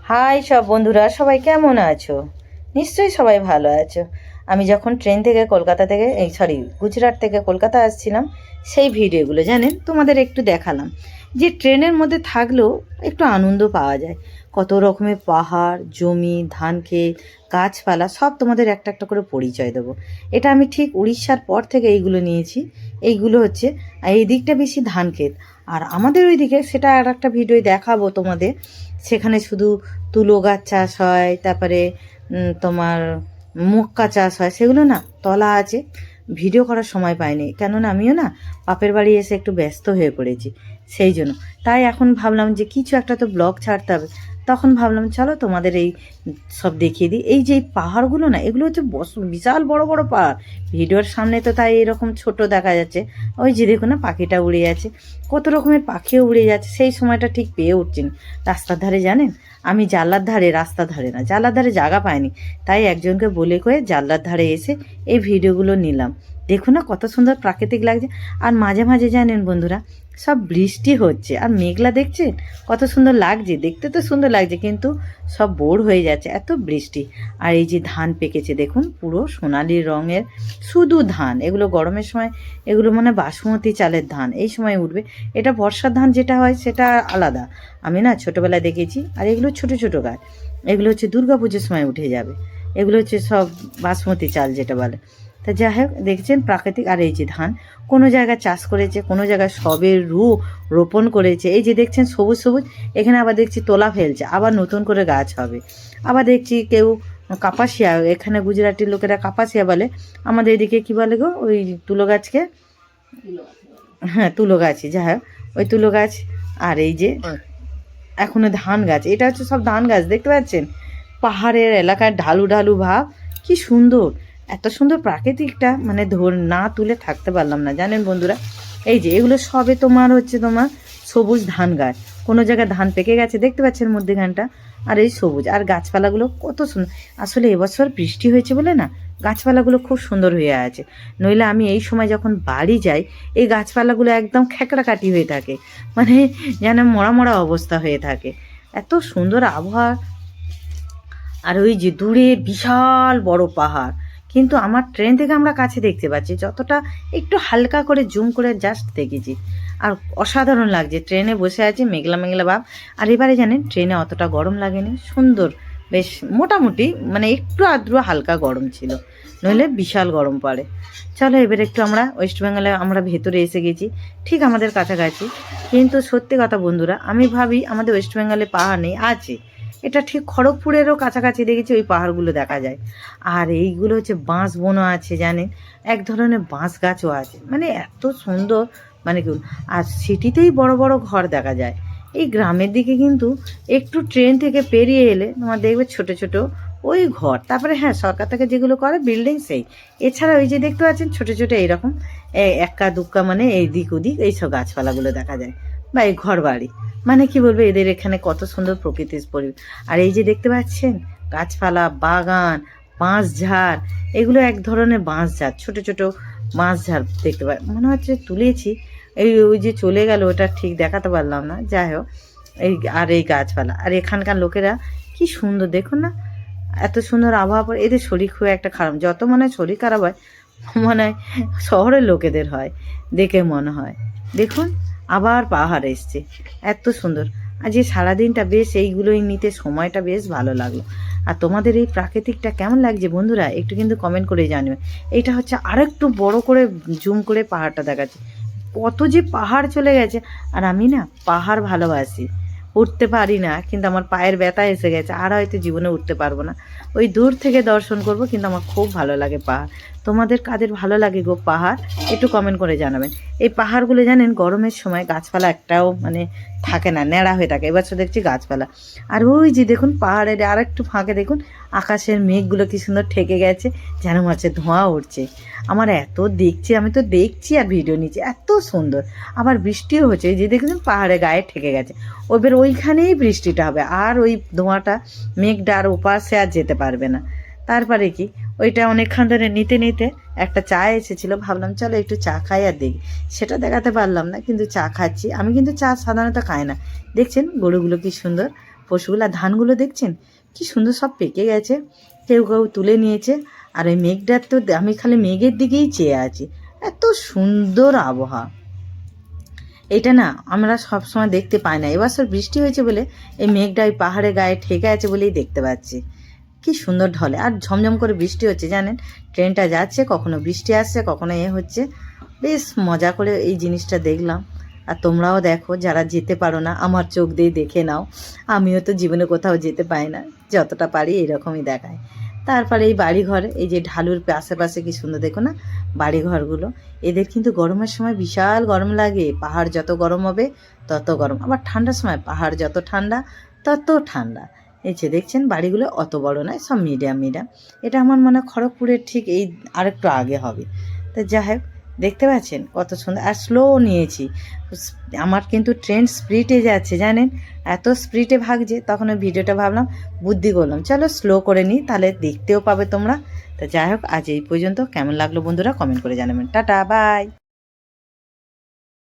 High সব বন্ধুরা, সবাই কেমন আছো? নিশ্চয়ই সবাই ভালো আছো। আমি যখন ট্রেন থেকে কলকাতা থেকে গুজরাট থেকে কলকাতা আসছিলাম, সেই ভিডিওগুলো জানেন তোমাদের একটু দেখালাম। যে ট্রেনের মধ্যে থাকলেও একটু আনন্দ পাওয়া যায়। কত রকমের পাহাড়, জমি, ধান ক্ষেত, গাছপালা সব তোমাদের একটা একটা করে পরিচয় দেবো। এটা আমি ঠিক উড়িষ্যার পর থেকে এইগুলো নিয়েছি। এইগুলো হচ্ছে, এই দিকটা বেশি ধান ক্ষেত, আর আমাদের ওই দিকে সেটা আর একটা ভিডিও দেখাবো তোমাদের। সেখানে শুধু তুলো গাছ চাষ হয়, তারপরে তোমার মক্কা চাষ হয়, সেগুলো না তলা আছে। ভিডিও করার সময় পাইনি, কেননা আমিও না বাপের বাড়ি এসে একটু ব্যস্ত হয়ে পড়েছি, সেই জন্য। তাই এখন ভাবলাম যে কিছু একটা তো ব্লগ ছাড়তে হবে। তখন ভাবলাম চলো তোমাদের এই সব দেখিয়ে দিই। এই যে এই পাহাড়গুলো না, এগুলো হচ্ছে বিশাল বড় বড় পাহাড়। ভিডিওর সামনে তো তাই এরকম ছোট দেখা যাচ্ছে। ওই যে দেখুন না, পাখিটা উড়ে যাচ্ছে, কত রকমের পাখিও উড়ে যাচ্ছে। সেই সময়টা ঠিক পেয়ে উঠছেন। রাস্তার ধারে জানেন, আমি জানলার ধারে, রাস্তার ধারে না, জানলার ধারে জায়গা পাইনি, তাই একজনকে বলে কয়ে জানলার ধারে এসে এই ভিডিওগুলো নিলাম। দেখুন না কত সুন্দর প্রাকৃতিক লাগছে। আর মাঝে মাঝে জানেন বন্ধুরা, সব বৃষ্টি হচ্ছে আর মেঘলা দেখছেন, কত সুন্দর লাগছে দেখতে। তো সুন্দর লাগছে, কিন্তু সব বোর হয়ে যাচ্ছে এত বৃষ্টি। আর এই যে ধান পেকেছে দেখুন, পুরো সোনালি রঙের, শুধু ধান। এগুলো গরমের সময়, এগুলো মানে বাসমতি চালের ধান, এই সময় উঠবে। এটা বর্ষার ধান যেটা হয় সেটা আলাদা, আমি না ছোটোবেলায় দেখেছি। আর এগুলো ছোট ছোট গাছ, এগুলো হচ্ছে দুর্গাপুজোর সময় উঠে যাবে। এগুলো হচ্ছে সব বাসমতি চাল যেটা বলে। তা যাই হোক, দেখছেন প্রাকৃতিক। আর এই যে ধান, কোনো জায়গায় চাষ করেছে, কোনো জায়গায় সবের রোপণ করেছে। এই যে দেখছেন সবুজ সবুজ, এখানে আবার দেখছি তোলা ফেলছে, আবার নতুন করে গাছ হবে। আবার দেখছি কেউ কাপাসিয়া, এখানে গুজরাটি লোকেরা কাপাসিয়া বলে, আমাদের এদিকে কি বলে গো ওই তুলো গাছকে? হ্যাঁ, তুলো গাছই, যাই হোক ওই তুলো গাছ। আর এই যে এখনো ধান গাছ, এটা হচ্ছে সব ধান গাছ, দেখতে পাচ্ছেন? পাহাড়ের এলাকায় ঢালু ঢালু ভাব, কি সুন্দর। এত সুন্দর প্রাকৃতিকটা, মানে না তুলে থাকতে পারলাম না জানেন বন্ধুরা। এই যে এগুলো সবে তোমার হচ্ছে তোমার সবুজ ধান গাছ। কোনো জায়গায় ধান পেকে গেছে দেখতে পাচ্ছেন মধ্যেখানটা, আর এই সবুজ। আর গাছপালাগুলো কত সুন্দর। আসলে এবছর বৃষ্টি হয়েছে বলে না গাছপালাগুলো খুব সুন্দর হয়ে আছে। নইলে আমি এই সময় যখন বাড়ি যাই, এই গাছপালাগুলো একদম খেকড়া কাটি হয়ে থাকে, মানে যেন মরা মরা অবস্থা হয়ে থাকে। এত সুন্দর আবহাওয়া। আর ওই যে দূরে বিশাল বড় পাহাড়, কিন্তু আমার ট্রেন থেকে আমরা কাছে দেখতে পাচ্ছি, যতটা একটু হালকা করে জুম করে জাস্ট দেখেছি। আর অসাধারণ লাগছে, ট্রেনে বসে আছি, মেঘলা মেঘলা ভাব। আর এবারে জানেন ট্রেনে অতটা গরম লাগেনি, সুন্দর, বেশ মোটামুটি, মানে একটু আদ্র হালকা গরম ছিল, নইলে বিশাল গরম পড়ে। চলো এবার একটু আমরা ওয়েস্ট বেঙ্গলে আমরা ভেতরে এসে গেছি, ঠিক আমাদের কাছাকাছি। কিন্তু সত্যি কথা বন্ধুরা, আমি ভাবি আমাদের ওয়েস্ট বেঙ্গলে পাহাড় নেই, আছে। এটা ঠিক খড়গপুরেরও কাছাকাছি দেখেছি ওই পাহাড়গুলো দেখা যায়। আর এইগুলো হচ্ছে বাঁশ বনও আছে জানেন, এক ধরনের বাঁশ গাছও আছে, মানে এত সুন্দর, মানে কি। আর সিটিতেই বড় বড় ঘর দেখা যায়, এই গ্রামের দিকে কিন্তু একটু ট্রেন থেকে পেরিয়ে এলে তোমার দেখবে ছোট ছোট ওই ঘর। তারপরে হ্যাঁ, সরকার থেকে যেগুলো করে বিল্ডিং সেই, এছাড়া ওই যে দেখতে পাচ্ছেন ছোট ছোট এইরকম এক্কা দুক্কা, মানে এই দিক ওদিক এইসব গাছপালাগুলো দেখা যায়, বা এই ঘর বাড়ি। মানে কি বলবো, এদের এখানে কত সুন্দর প্রকৃতির পরিবেশ। আর এই যে দেখতে পাচ্ছেন গাছপালা, বাগান, বাঁশঝাড়, এগুলো এক ধরনের বাঁশঝাড়, ছোট ছোট বাঁশঝাড় দেখতে পাই, মনে হচ্ছে তুলেছি। ওই যে চলে গেল, ওটা ঠিক দেখাতে পারলাম না, যাই হোক। এই আর এই গাছপালা, আর এখানকার লোকেরা কি সুন্দর দেখুন না, এত সুন্দর আবহাওয়া পরে এদের শরীর খুব একটা খারাপ, যত মনে হয় শরীর খারাপ হয় মনে হয় শহরের লোকেদের হয়, দেখে মনে হয়। দেখুন আবার পাহাড় এসছে, এত সুন্দর। আজ এই সারাদিনটা বেশ এইগুলোই নিতে সময়টা বেশ ভালো লাগলো। আর তোমাদের এই প্রাকৃতিকটা কেমন লাগছে বন্ধুরা, একটু কিন্তু কমেন্ট করে জানিও। এইটা হচ্ছে আরেকটু বড় করে জুম করে পাহাড়টা দেখাচ্ছে, কত যে পাহাড় চলে গেছে। আর আমি না পাহাড় ভালোবাসি, উঠতে পারি না, কিন্তু আমার পায়ের ব্যথা এসে গেছে, আর হয়তো জীবনে উঠতে পারবো না। ওই দূর থেকে দর্শন করব, কিন্তু আমার খুব ভালো লাগে পাহাড়। তোমাদের কাদের ভালো লাগে গো পাহাড়, একটু কমেন্ট করে জানাবেন। এই পাহাড়গুলো জানেন গরমের সময় গাছপালা একটাও মানে থাকে না, ন্যাড়া হয়ে থাকে। এবার তো দেখছি গাছপালা। আর ওই যে দেখুন পাহাড়ের আর একটু ফাঁকে দেখুন আকাশের মেঘগুলো কি সুন্দর ঠেকে গেছে, যেন হচ্ছে ধোঁয়া উঠছে। আমার এত দেখছি, আমি তো দেখছি আর ভিডিও নিচ্ছি, এত সুন্দর। আবার বৃষ্টিও হচ্ছে, এই যে দেখুন পাহাড়ে গায়ে ঠেকে গেছে, ওদের ওইখানেই বৃষ্টিটা হবে, আর ওই ধোঁয়াটা মেঘটা আর ওপাশে আর যেতে পারবে না। তারপরে কি, ওইটা অনেকক্ষণ ধরে নিতে নিতে একটা চা এসেছিলো, ভাবলাম চলো একটু চা খাই আর দেখি, সেটা দেখাতে পারলাম না, কিন্তু চা খাচ্ছি। আমি কিন্তু চা সাধারণত খাই না। দেখছেন গরুগুলো কি সুন্দর, পশুগুলো, ধানগুলো দেখছেন কি সুন্দর সব পেকে গেছে, কেউ কেউ তুলে নিয়েছে। আর ওই মেঘটার তো আমি খালি মেঘের দিকেই চেয়ে আছি, এত সুন্দর আবহাওয়া। এটা না আমরা সব সময় দেখতে পাই না, এবছর বৃষ্টি হয়েছে বলে এই মেঘটা ওই পাহাড়ের গায়ে ঠেকে আছে বলেই দেখতে পাচ্ছি। কি সুন্দর ঢলে আর ঝমঝম করে বৃষ্টি হচ্ছে, জানেন ট্রেনটা যাচ্ছে, কখনো বৃষ্টি আসছে, কখনো হচ্ছে। বেশ মজা করে এই জিনিসটা দেখলাম। আর তোমরাও দেখো, যারা যেতে পারো না আমার চোখ দিয়ে দেখে নাও। আমিও তো জীবনে কোথাও যেতে পাই না, যতটা পারি এরকমই দেখায়। তারপরে এই বাড়িঘর, এই যে ঢালুর আশেপাশে কি সুন্দর দেখো না বাড়িঘরগুলো। এদের কিন্তু গরমের সময় বিশাল গরম লাগে, পাহাড় যত গরম হবে তত গরম, আবার ঠান্ডার সময় পাহাড় যত ঠান্ডা তত ঠান্ডা। এই যে দেখছেন বাড়িগুলো অত বড় নয়, সব মিডিয়াম মিডিয়াম। এটা আমার মনে হয় খড়গপুরের ঠিক এই আরেকটু আগে হবে। তো যাই হোক, দেখতে পাচ্ছেন কত সুন্দর। আর স্লো নিয়েছি, আমার কিন্তু ট্রেন স্পিডে যাচ্ছে জানেন, এত স্পিডে ভাগছে, তখন ওই ভিডিওটা ভাবলাম বুদ্ধি করলাম চলো স্লো করে নিই, তাহলে দেখতেও পাবে তোমরা। তো যাই হোক, আজ এই পর্যন্ত। কেমন লাগলো বন্ধুরা কমেন্ট করে জানাবেন। Tata, by.